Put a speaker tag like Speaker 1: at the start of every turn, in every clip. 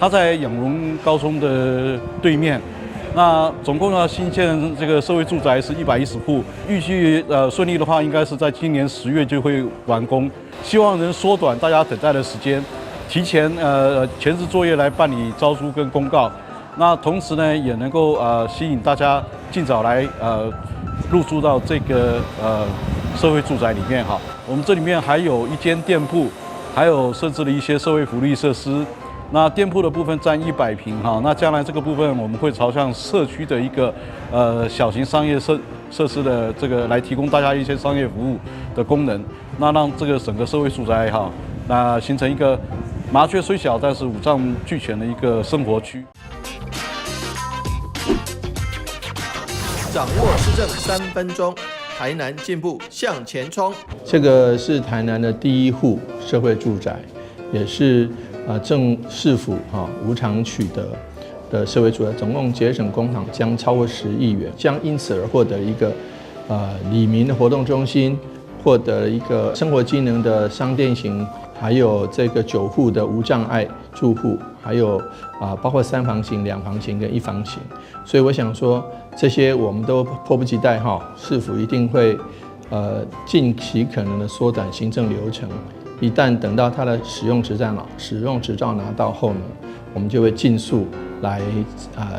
Speaker 1: 它在养荣高中的对面。那总共新建这个社会住宅是110户，预计顺利的话，应该是在今年10月就会完工。希望能缩短大家等待的时间，提前前置作业来办理招租跟公告。那同时呢，也能够吸引大家尽早来入住到这个社会住宅里面哈。我们这里面还有一间店铺，还有设置了一些社会福利设施。那店铺的部分占100平哈，那将来这个部分我们会朝向社区的一个小型商业设施的这个来提供大家一些商业服务的功能，那让这个整个社会住宅哈，那形成一个麻雀虽小，但是五脏俱全的一个生活区。
Speaker 2: 掌握施政3分钟，台南进步向前冲。
Speaker 3: 这个是台南的第一户社会住宅，也是市府无偿取得的社会住宅，总共节省公帑将超过10亿元，将因此而获得一个里民的活动中心，获得一个生活机能的商店型，还有这个9户的无障碍住户，还有包括3房型、2房型跟1房型。所以我想说，这些我们都迫不及待市府一定会尽其可能的缩短行政流程。一旦等到它的使用执照拿到后呢，我们就会尽速来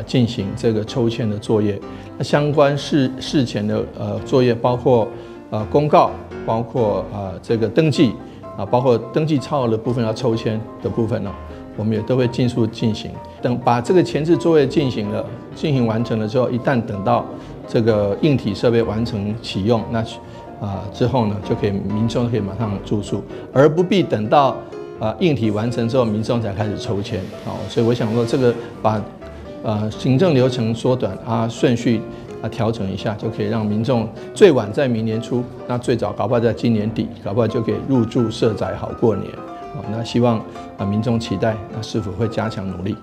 Speaker 3: 进行这个抽签的作业。那相关事前的作业包括公告，包括这个登记包括登记超额的部分要抽签的部分呢，我们也都会尽速进行。等把这个前置作业进行完成了之后，一旦等到这个硬体设备完成启用，那之后呢，就可以民众可以马上住宿，而不必等到硬体完成之后，民众才开始抽签。所以我想说，这个把行政流程缩短顺序调整一下，就可以让民众最晚在明年初，那最早搞不好在今年底，搞不好就可以入住社宅好过年。那希望民众期待，那市府会加强努力。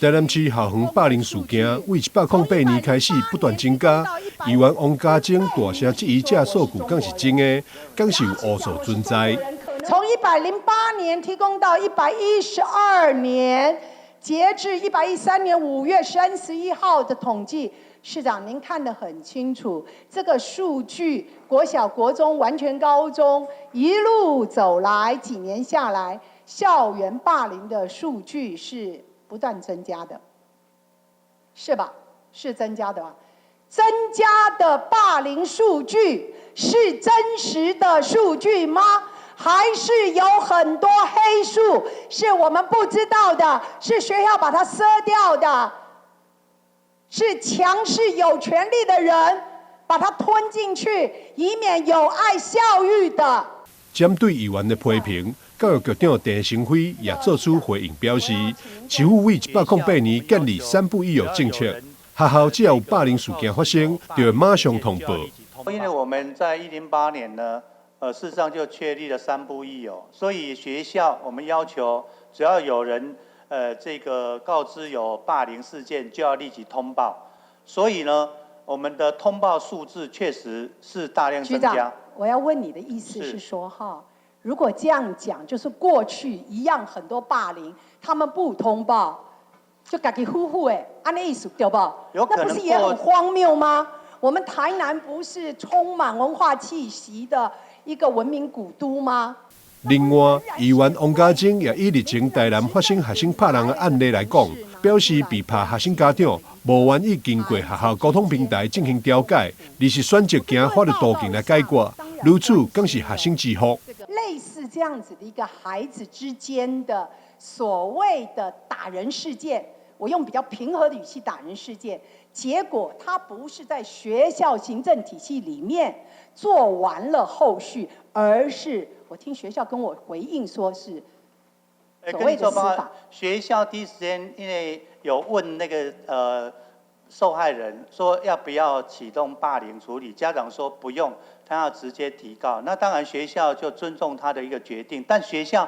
Speaker 4: 台南市校园霸凌事件为108年开始不断增加，议员王家晶大声质疑这数据敢是真的，敢是有巫术存在。
Speaker 5: 从108年提供到112年，截至113年5月31号的统计，市长您看得很清楚，这个数据国小、国中、完全高中一路走来，几年下来，校园霸凌的数据是不断增加的，是吧？是增加的吧？增加的霸凌数据是真实的数据吗？还是有很多黑数是我们不知道的，是学校把它遮掉的，是强势有权力的人把它吞进去，以免有碍校誉的。
Speaker 4: 针对议员的批评，教育局长陈成辉也作出回应，表示市府为108年建立3不1有政策，学校只要有霸凌事件发生，就会马上通报。
Speaker 6: 因为我们在108年呢，事实上就确立了3不1有，所以学校我们要求，只要有人这个告知有霸凌事件，就要立即通报。所以呢，我们的通报数字确实是大量增加。
Speaker 5: 我要问你的意思是说如果这样讲，就是过去一样很多霸凌，他们不通报，就自己呼呼按那意思对不？
Speaker 6: 有可能
Speaker 5: 那不是也很荒谬吗？我们台南不是充满文化气息的一个文明古都吗？
Speaker 4: 另外，议员王家晶也以日前台南发生学生拍人的案例来讲，表示被拍学生家长无愿意经过学校沟通平台进行调解，而是选择行法律途径来解决，如此更是学生之福。
Speaker 5: 类似这样子的一个孩子之间的所谓的打人事件，我用比较平和的语气打人事件，结果他不是在学校行政体系里面做完了后续，而是我听学校跟我回应说是所谓的司法。
Speaker 6: 学校第一时间因为有问那个受害人说要不要启动霸凌处理，家长说不用，他要直接提告。那当然学校就尊重他的一个决定，但学校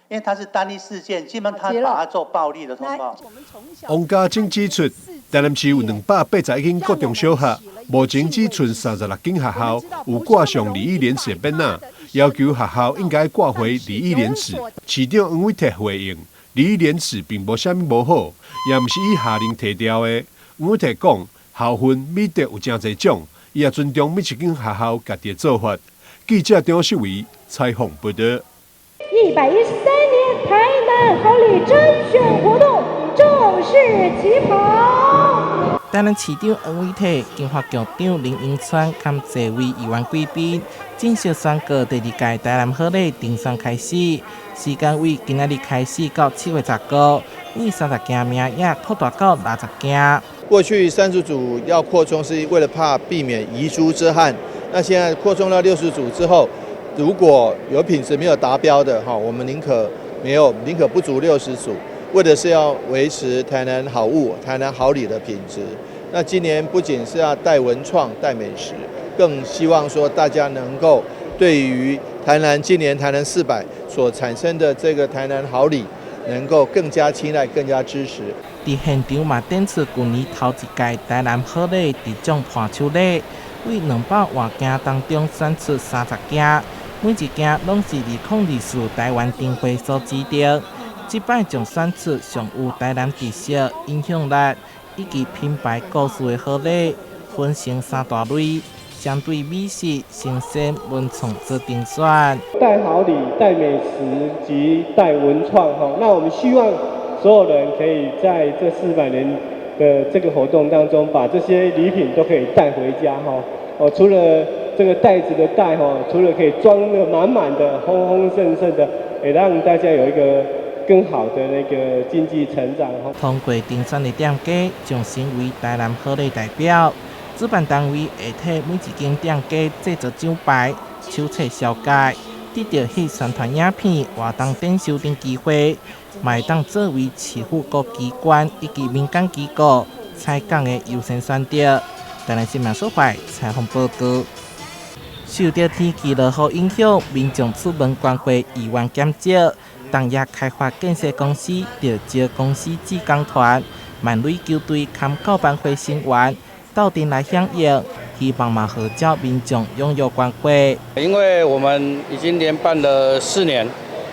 Speaker 6: 因为他是单一事件，基本上他把它做暴力的通报。
Speaker 4: 王家晶指出，台南市有281间国中小学，目前只剩36间学校有挂上礼义廉耻的匾仔，要求学校应该挂回礼义廉耻。市长黄伟哲回应，礼义廉耻并无啥物无好，也毋是伊下令提掉的。黄伟哲讲，校训美德有真侪种，伊也尊重每一间学校家己的做法。记者张秀维采访报道。
Speaker 7: 113年台南好礼甄选活动正式起跑。
Speaker 8: 台南市长黄伟哲、经发局长林永川及多位议员贵宾正式宣告第2届台南好礼定选开始，时间为今仔日开始到7月19日，为30间名额扩大到60间。
Speaker 2: 过去30组要扩充是为了怕避免遗珠之憾，那现在扩充到60组之后，如果有品质没有达标的我们宁可不足60组，为的是要维持台南好物、台南好礼的品质。那今年不仅是要带文创、带美食，更希望说大家能够对于今年台南400所产生的这个台南好礼，能够更加青睐、更加支持。
Speaker 8: 伫现场嘛展出去年头1届台南好礼得奖盘手礼，为200多件当中选出30件，每一件拢是2024台湾灯会所指定。这摆将选出上有台南特色、影响力以及品牌故事的好礼，分成3大类，相对美食、新鲜、文创做评选。
Speaker 9: 带好礼、带美食及带文创那我们希望所有人可以在这400年的这个活动当中，把这些礼品都可以带回家除了这个袋子的袋除了可以装得满满的、丰丰盛盛的，也让大家有一个更好的那个经济成长。
Speaker 8: 通过评选的店家将成为台南好礼代表，主办单位会替每一间店家制作奖牌、手册小解，得到迄宣传影片、活动展售等机会，嘛会当作为市府各机关以及民间机构采购的优先选择。台南新闻所在采访报道。受到天气落雨影响，民众出门关会意愿减少。当夜开发建设公司就招公司志工团、万里球队兼告班会成员到店来响应，希望嘛号召民众拥有关会。
Speaker 10: 因为我们已经连办了4年，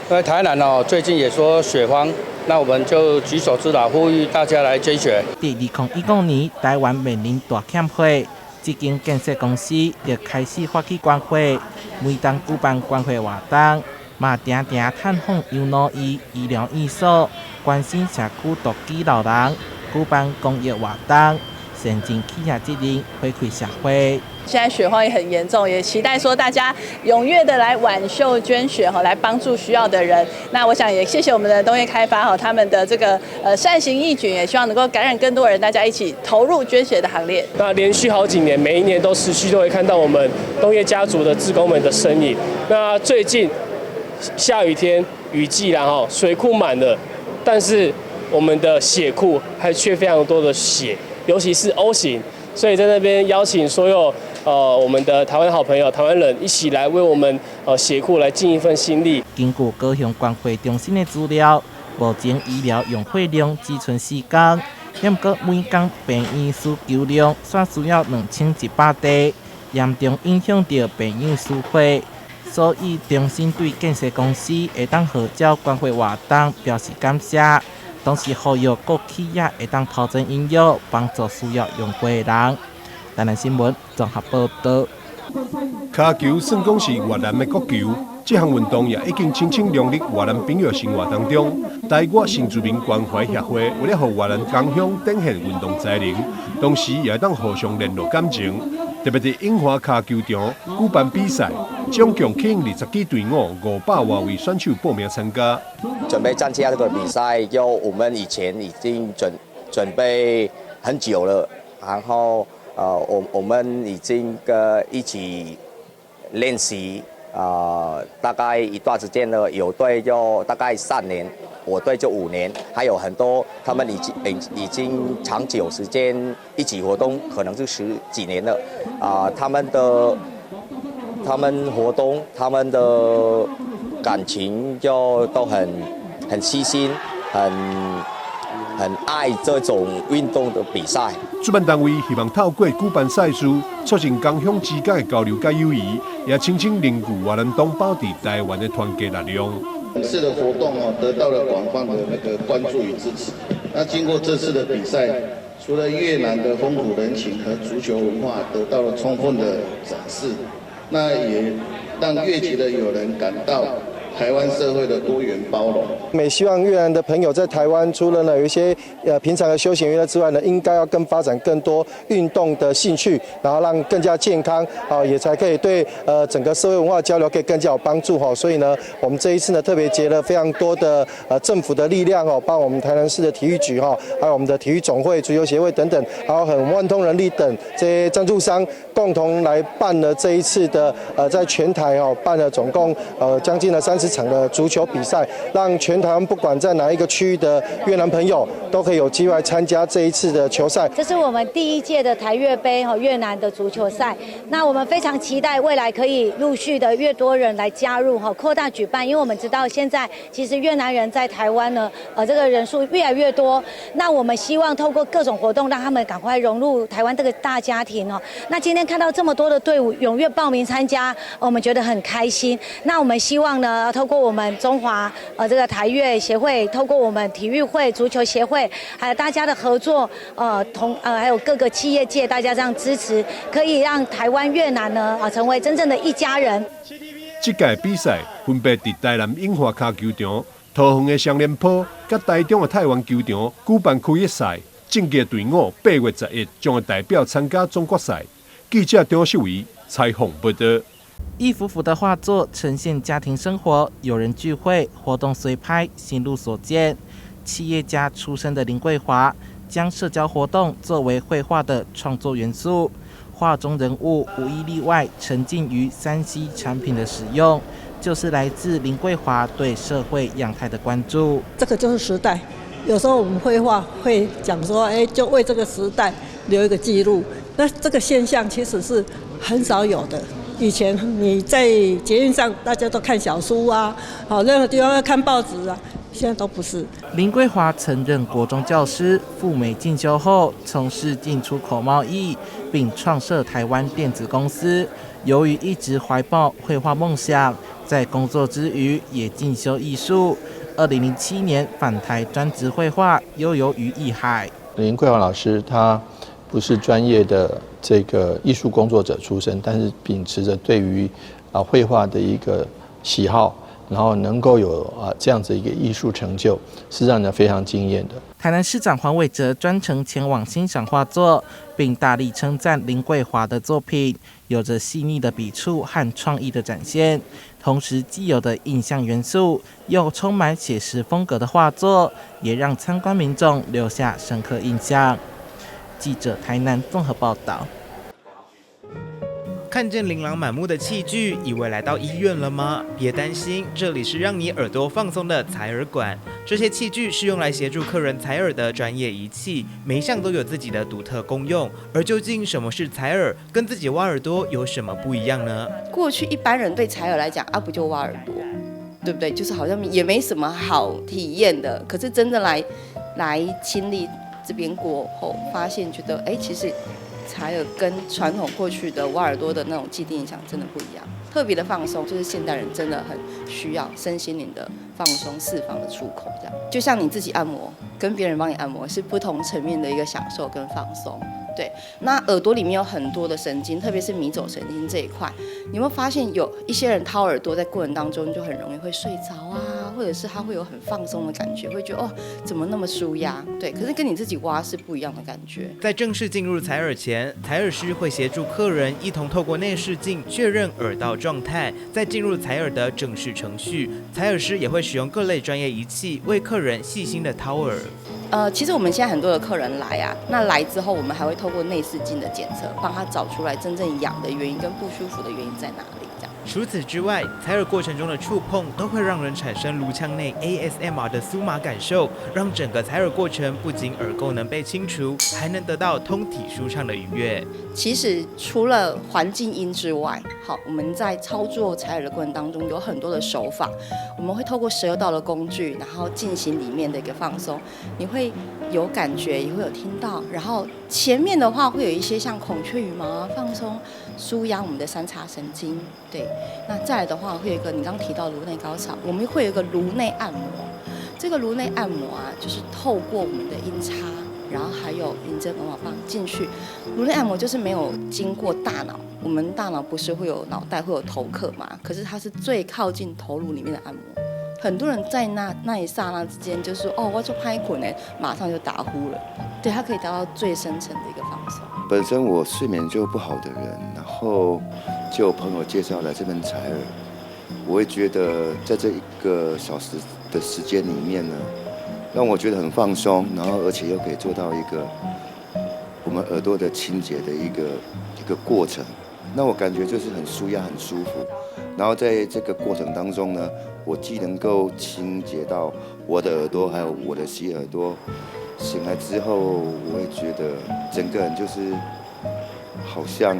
Speaker 10: 因为台南最近也说雪荒，那我们就举手之劳，呼吁大家来捐血。
Speaker 8: 第2019年台湾面临大欠费，这间建设公司就开始发起关会，每当举办关会活动。嘛，常常探访养老院、医疗院所，关心社区独居老人，举办公益活动，善尽企业责任，回馈社会。
Speaker 11: 现在雪荒也很严重，也期待说大家踊跃的来挽袖捐血来帮助需要的人。那我想也谢谢我们的东业开发他们的这个善行义举，也希望能够感染更多人，大家一起投入捐血的行列。
Speaker 9: 那连续好几年，每一年都持续都会看到我们东业家族的志工们的身影。那最近下雨天，雨季水库满了，但是我们的血库还缺非常多的血，尤其是 O 型，所以在那边邀请所有我们的台湾好朋友、台湾人一起来为我们血库来尽一份心力。
Speaker 8: 根据高雄关会中心的资料，目前医疗用血量只剩4天，也不过每天病院需求量却需要2100袋，严重影响到病院需血。所以，中心对建设公司会当号召关会活动表示感谢，同时呼吁各企业会当抛砖引玉，帮助需要用血的人。台南新闻综合报道。
Speaker 4: 卡球算讲是越南的国球，这项运动也已经深深融入越南朋友生活当中。台越新住民关怀协会为了让越南同乡展现运动才能，同时也当互相联络感情。特别在樱花卡球场举办比赛，总共吸引20支队伍，500多位选手报名参加。
Speaker 12: 准备参加这个比赛，我们以前已经准备很久了，然后我们已经一起练习大概一段时间了，有队就大概3年，我队就5年，还有很多他们已经长久时间一起活动，可能是10几年了。他们活动，他们的感情就都很细心，很爱这种运动的比赛。
Speaker 4: 主办单位希望透过举办赛事，促进港乡之间的交流甲友谊，也清清凝聚越南同胞伫台湾的团结力量。
Speaker 13: 本次的活动得到了广泛的关注与支持。那经过这次的比赛，除了越南的风土人情和足球文化得到了充分的展示，那也让越籍的友人感到台湾社会的多元包容。
Speaker 14: 我们也希望越南的朋友在台湾，除了有一些平常的休闲娱乐之外呢，应该要更发展更多运动的兴趣，然后让更加健康，也才可以对整个社会文化交流可以更加有帮助哈。所以呢，我们这一次呢特别结了非常多的政府的力量帮我们台南市的体育局还有我们的体育总会、足球协会等等，还有万通人力等这些赞助商共同来办了这一次的在全台办了总共将近了30场的足球比赛，让全台湾不管在哪一个区域的越南朋友都可以有机会参加这一次的球赛。
Speaker 15: 这是我们第1届的台越杯越南的足球赛，那我们非常期待未来可以陆续的越多人来加入扩大举办，因为我们知道现在其实越南人在台湾呢这个人数越来越多，那我们希望透过各种活动让他们赶快融入台湾这个大家庭那今天看到这么多的队伍踊跃报名参加，我们觉得很开心。那我们希望呢透过我们中华这个台越协会，透过我们体育会、足球协会，还有大家的合作，还有各个企业界大家这样支持，可以让台湾越南呢成为真正的一家人。
Speaker 4: 这届比赛分别伫台南樱花卡球场、桃园的双连坡，甲台中的太湾球场举办开业赛。正届队伍8月11将会代表参加总决赛。记者张秀仪采访报道。
Speaker 8: 一幅幅的画作呈现家庭生活、友人聚会、活动随拍、心路所见。企业家出身的林桂华将社交活动作为绘画的创作元素，画中人物无一例外沉浸于3C 产品的使用，就是来自林桂华对社会样态的关注。
Speaker 16: 这个就是时代，有时候我们绘画会讲说，就为这个时代留一个记录。那这个现象其实是很少有的。以前你在捷运上，大家都看小书啊，任何地方要看报纸啊，现在都不是。
Speaker 8: 林桂华曾任国中教师，赴美进修后从事进出口贸易，并创设台湾电子公司。由于一直怀抱绘画梦想，在工作之余也进修艺术。2007年返台专职绘画，悠游于艺海。
Speaker 3: 林桂华老师他不是专业的这个艺术工作者出身，但是秉持着对于绘画的一个喜好，然后能够有这样子一个艺术成就，是让人非常惊艳的。
Speaker 8: 台南市长黄伟哲专程前往欣赏画作，并大力称赞林桂华的作品有着细腻的笔触和创意的展现，同时既有的印象元素又充满写实风格的画作，也让参观民众留下深刻印象。记者台南综合报道。
Speaker 17: 看见琳琅满目的器具，以为来到医院了吗？别担心，这里是让你耳朵放松的采耳馆。这些器具是用来协助客人采耳的专业仪器，每一项都有自己的独特功用。而究竟什么是采耳，跟自己挖耳朵有什么不一样呢？
Speaker 18: 过去一般人对采耳来讲，不就挖耳朵，对不对？就是好像也没什么好体验的。可是真的来亲历这边过后，发现觉得，其实采耳跟传统过去的挖耳朵的那种既定印象真的不一样，特别的放松，就是现代人真的很需要身心灵的放松、释放的出口，这样就像你自己按摩，跟别人帮你按摩是不同层面的一个享受跟放松。对，那耳朵里面有很多的神经，特别是迷走神经这一块，你有没有发现有一些人掏耳朵在过程当中就很容易会睡着啊，或者是他会有很放松的感觉，会觉得怎么那么舒压？对，可是跟你自己挖是不一样的感觉。
Speaker 17: 在正式进入采耳前，采耳师会协助客人一同透过内视镜确认耳道状态，再进入采耳的正式程序。采耳师也会使用各类专业仪器为客人细心的掏耳。
Speaker 18: 其实我们现在很多的客人来那来之后，我们还会透过内视镜的检测，帮他找出来真正痒的原因跟不舒服的原因在哪里。这样。
Speaker 17: 除此之外，采耳过程中的触碰都会让人产生颅腔内 ASMR 的酥麻感受，让整个采耳过程不仅耳垢能被清除，还能得到通体舒畅的愉悦。
Speaker 18: 其实除了环境音之外，我们在操作采耳的过程当中有很多的手法，我们会透过12道的工具，然后进行里面的一个放松。你会有感觉，也会有听到。然后前面的话会有一些像孔雀羽毛啊，放松、舒压我们的三叉神经。对，那再来的话会有一个你刚刚提到颅内高潮，我们会有一个颅内按摩。这个颅内按摩啊，就是透过我们的音叉，然后还有银针耳瓦棒进去。颅内按摩就是没有经过大脑，我们大脑不是会有脑袋会有头壳嘛？可是它是最靠近头颅里面的按摩。很多人在那一刹那之间，就是说哦，我就拍捆呢，马上就打呼了。对，它可以达到最深层的一个放松。
Speaker 19: 本身我睡眠就不好的人，然后就有朋友介绍来这边采耳，我会觉得在这1个小时的时间里面呢，让我觉得很放松，然后而且又可以做到一个我们耳朵的清洁的一个过程。那我感觉就是很舒压、很舒服。然后在这个过程当中呢，我既能够清洁到我的耳朵，还有我的洗耳朵。醒来之后，我会觉得整个人就是好像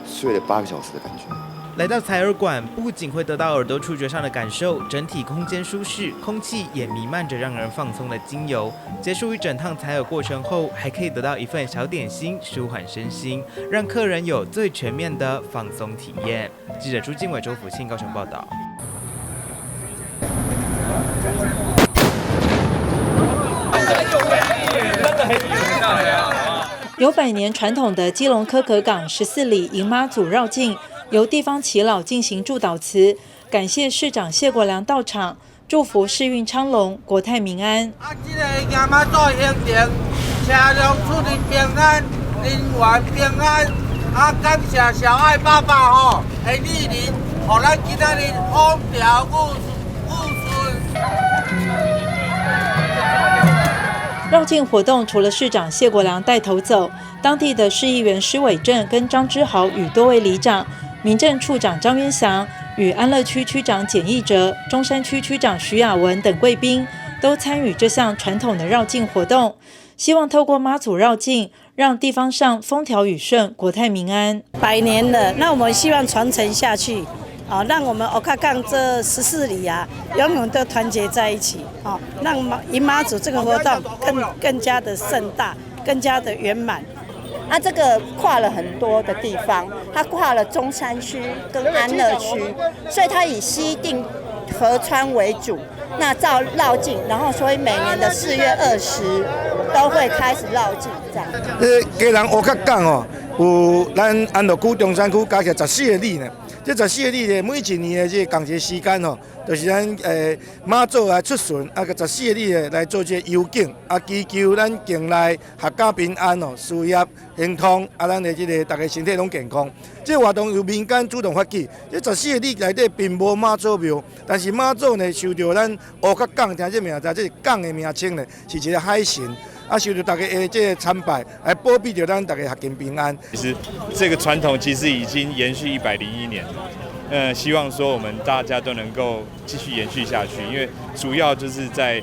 Speaker 19: 睡了8个小时的感觉。
Speaker 17: 来到采耳馆，不仅会得到耳朵触觉上的感受，整体空间舒适，空气也弥漫着让人放松的精油。结束一整趟采耳过程后，还可以得到一份小点心，舒缓身心，让客人有最全面的放松体验。记者朱经纬、周福庆高雄报道。
Speaker 20: 有100年传统的基隆科可港14里迎妈祖绕境，由地方耆老进行祝祷词，感谢市长谢国良到场，祝福世运昌隆、国泰民安。
Speaker 21: 这个迎妈祖行程，车辆出入平安，人员平安。感谢小爱爸爸的莅临，让咱今仔日风调雨顺。
Speaker 20: 绕境活动除了市长谢国良带头走，当地的市议员施伟正跟张之豪与多位里长、民政处长张渊祥与安乐区区长简义哲、中山区区长徐雅文等贵宾都参与这项传统的绕境活动，希望透过妈祖绕境，让地方上风调雨顺、国泰民安。
Speaker 22: 100年了，那我们希望传承下去。让我们蚵仔港这14里啊，永远都团结在一起，让迎妈祖这个活动更加的盛大，更加的圆满。
Speaker 23: 这个跨了很多的地方，它跨了中山区跟安乐区，所以它以西碇河川为主，那照绕境，然后所以每年的4月20都会开始绕境这样。
Speaker 21: 家人蚵仔港有咱安乐区、中山区加起来14个里呢。这14个里呢，每一年的这个工作时间就是咱妈祖来出巡，个14个里来做这游景，祈求咱境内阖家平安事业兴通，咱的这个大家身体拢健康。这活动由民间主动发起，这14个里内底并无妈祖庙，但是妈祖呢受到咱蚵仔港听这名字，这港的名称呢是一个海神。受到大家的这个参拜，来保庇着咱大家阖家平安。
Speaker 24: 其实这个传统其实已经延续101年了，希望说我们大家都能够继续延续下去，因为主要就是在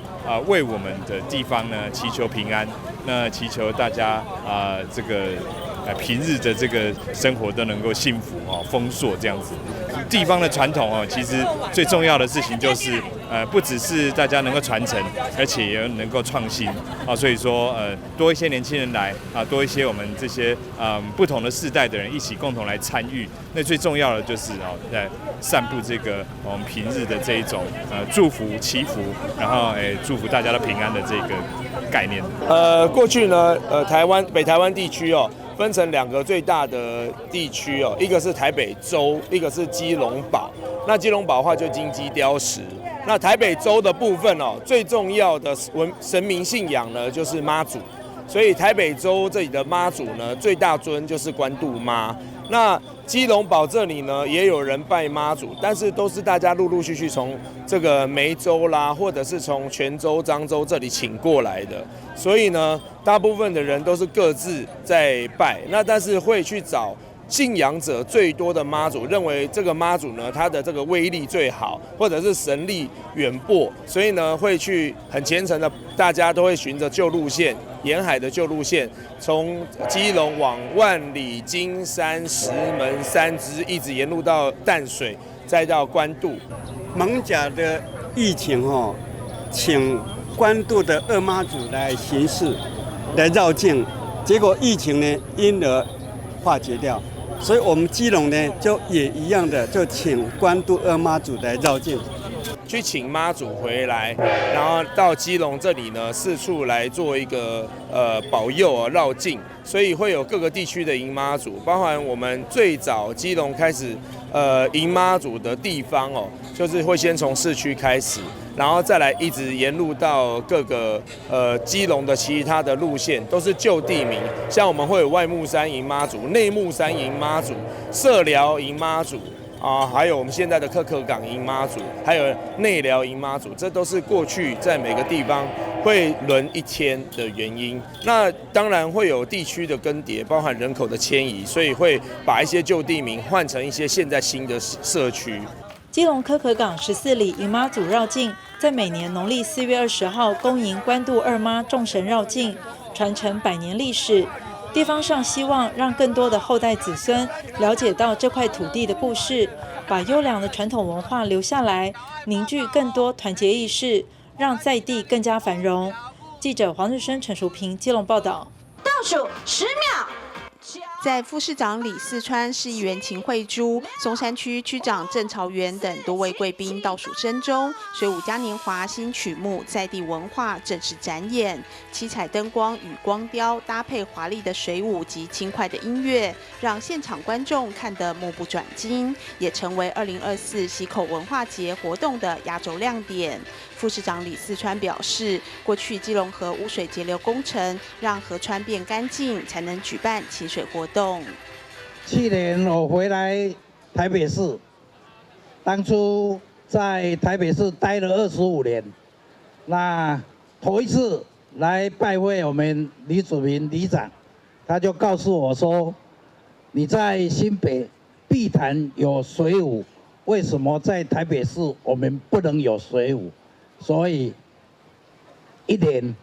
Speaker 24: 为我们的地方呢祈求平安，那祈求大家这个平日的这个生活都能够幸福丰硕这样子。地方的传统其实最重要的事情就是不只是大家能够传承，而且也能够创新所以说多一些年轻人来多一些我们这些不同的世代的人一起共同来参与。那最重要的就是在散布这个我们平日的这一种祝福祈福，然后祝福大家的平安的这个概念。
Speaker 25: 过去呢北台湾地区分成2个最大的地区一个是台北州，一个是基隆堡。那基隆堡的话就金鸡雕石。那台北州的部分最重要的神明信仰呢就是妈祖，所以台北州这里的妈祖呢最大尊就是关渡妈。那基隆堡这里呢也有人拜妈祖，但是都是大家陆陆续续从这个梅州啦，或者是从泉州、漳州这里请过来的，所以呢大部分的人都是各自在拜，那但是会去找信仰者最多的妈祖，认为这个妈祖呢，它的这个威力最好，或者是神力远播，所以呢，会去很虔诚的，大家都会循着旧路线，沿海的旧路线，从基隆往万里、金山、石门、三芝，一直沿路到淡水，再到关渡。
Speaker 26: 艋舺的疫情请
Speaker 1: 关渡的二妈祖来行事，来绕境，结果疫情呢因而化解掉，所以我们基隆呢就也一样的，就请关渡二妈祖来绕境。
Speaker 25: 去请妈祖回来，然后到基隆这里呢，四处来做一个保佑绕境，所以会有各个地区的迎妈祖，包含我们最早基隆开始迎妈祖的地方就是会先从市区开始，然后再来一直沿路到各个基隆的其他的路线，都是旧地名，像我们会有外木山迎妈祖、内木山迎妈祖、社寮迎妈祖。还有我们现在的科克港迎妈祖，还有内寮迎妈祖，这都是过去在每个地方会轮一天的原因。那当然会有地区的更迭，包含人口的迁移，所以会把一些旧地名换成一些现在新的社区。
Speaker 20: 基隆科克港14里迎妈祖绕境，在每年农历4月20号恭迎关渡二妈众神绕境，传承100年历史。地方上希望让更多的后代子孙了解到这块土地的故事，把优良的传统文化留下来，凝聚更多团结意识，让在地更加繁荣。记者黄日升、陈淑平基隆报道。
Speaker 2: 倒数10秒。在副市长李四川、市议员秦慧珠、松山区区长郑朝元等多位贵宾倒数声中，水舞嘉年华新曲目在地文化正式展演，七彩灯光与光雕搭配华丽的水舞及轻快的音乐，让现场观众看得目不转睛，也成为2024溪口文化节活动的压轴亮点。副市长李四川表示，过去基隆河污水截流工程让河川变干净，才能举办清水活动。
Speaker 5: 去年我回来台北市，当初在台北市待了25年，那头一次来拜会我们李祖明里长，他就告诉我说，你在新北碧潭有水舞，为什么在台北市我们不能有水舞？所以1年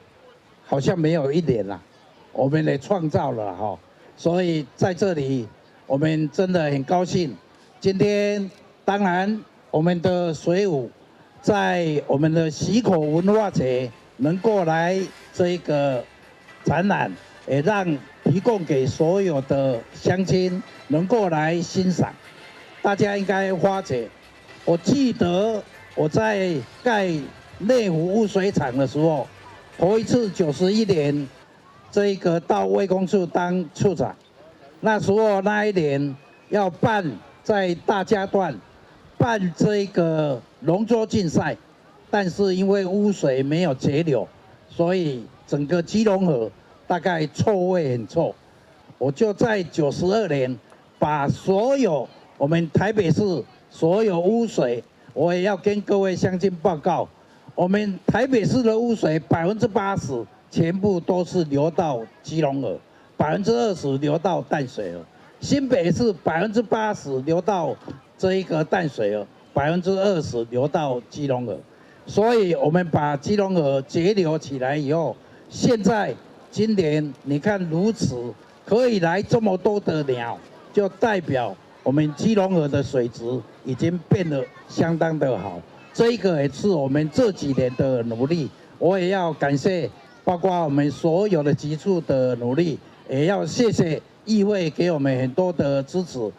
Speaker 5: 好像没有1年啦，我们也创造了哈，所以在这里我们真的很高兴。今天当然我们的水舞在我们的溪口文化节能够来这个展览，也让提供给所有的乡亲能够来欣赏。大家应该发觉，我记得我在盖内湖污水厂的时候，头一次91年，这个到卫工处当处长，那时候那一年要办在大家段办这个龙舟竞赛，但是因为污水没有截流，所以整个基隆河大概臭味很臭。我就在92年把所有我们台北市所有污水，我也要跟各位乡亲报告。我们台北市的污水80%全部都是流到基隆河，20%流到淡水河。新北市80%流到这一个淡水河，20%流到基隆河。所以我们把基隆河截流起来以后，现在今年你看如此可以来这么多的鸟，就代表我们基隆河的水质已经变得相当的好。这个也是我们这几年的努力，我也要感谢，包括我们所有的局处的努力，也要谢谢议会给我们很多的支持。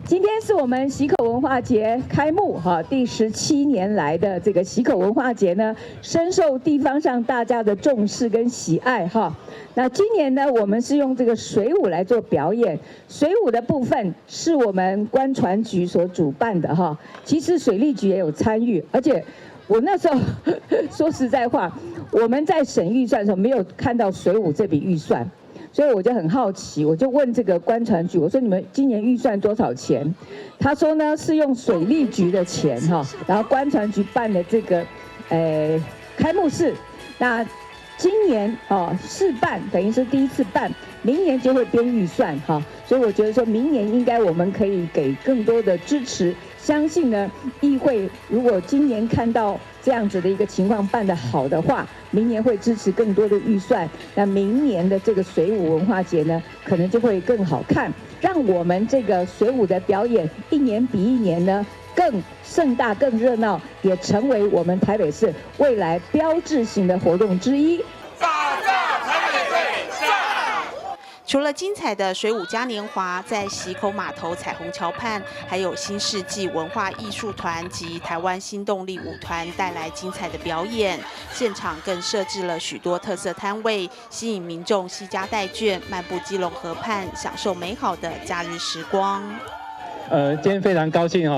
Speaker 6: 今天是我们溪口文化节开幕第17年来的这个溪口文化节呢，深受地方上大家的重视跟喜爱那今年呢，我们是用这个水舞来做表演，水舞的部分是我们观船局所主办的其实水利局也有参与，而且我那时候说实在话，我们在审预算的时候没有看到水舞这笔预算。所以我就很好奇，我就问这个观船局，我说你们今年预算多少钱？他说呢是用水利局的钱然后观船局办的这个开幕式，那今年试办等于是第一次办，明年就会编预算所以我觉得说明年应该我们可以给更多的支持，相信呢议会如果今年看到这样子的一个情况办得好的话，明年会支持更多的预算，那明年的这个水舞文化节呢，可能就会更好看，让我们这个水舞的表演一年比一年呢更盛大、更热闹，也成为我们台北市未来标志性的活动之一。
Speaker 2: 除了精彩的水舞嘉年华，在溪口码头彩虹桥畔，还有新世纪文化艺术团及台湾新动力舞团带来精彩的表演。现场更设置了许多特色摊位，吸引民众携家带眷漫步基隆河畔，享受美好的假日时光。
Speaker 7: 今天非常高兴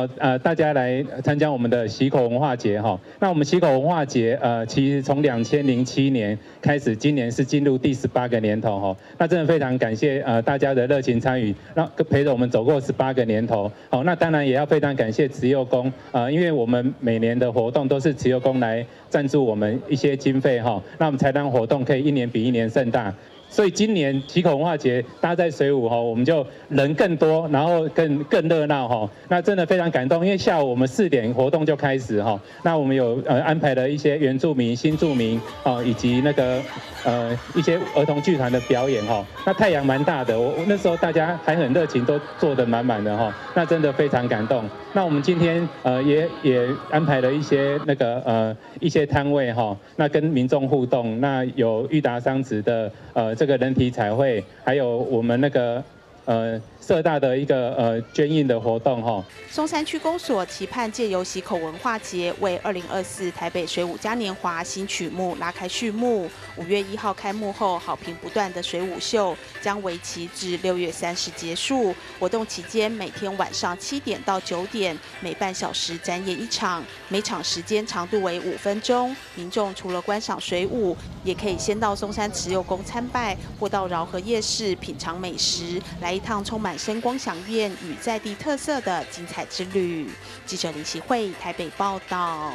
Speaker 7: 大家来参加我们的溪口文化节哈。那我们溪口文化节其实从2007年开始，今年是进入第18个年头哈。那真的非常感谢大家的热情参与，让陪着我们走过18个年头。好，那当然也要非常感谢慈幼宫因为我们每年的活动都是慈幼宫来赞助我们一些经费哈，那我们才让活动可以一年比一年盛大。所以今年溪口文化节搭在水舞我们就人更多，然后更热闹那真的非常感动，因为下午我们4点活动就开始那我们有安排了一些原住民、新住民以及那个一些儿童剧团的表演那太阳蛮大的，我那时候大家还很热情，都坐得满满的那真的非常感动。那我们今天也安排了一些那个一些摊位那跟民众互动，那有裕达商职的这个人体彩绘，还有我们那个社大的一个捐印的活动
Speaker 2: 松山区公所期盼借由溪口文化节，为2024台北水舞嘉年华新曲目拉开序幕。5月1号开幕后，好评不断的水舞秀将为期至6月30结束。活动期间，每天晚上7点到9点，每半小时展演1场，每场时间长度为5分钟。民众除了观赏水舞，也可以先到松山慈幼宫参拜，或到饶河夜市品尝美食，来一趟充满声光响宴与在地特色的精彩之旅。记者林习慧台北报道。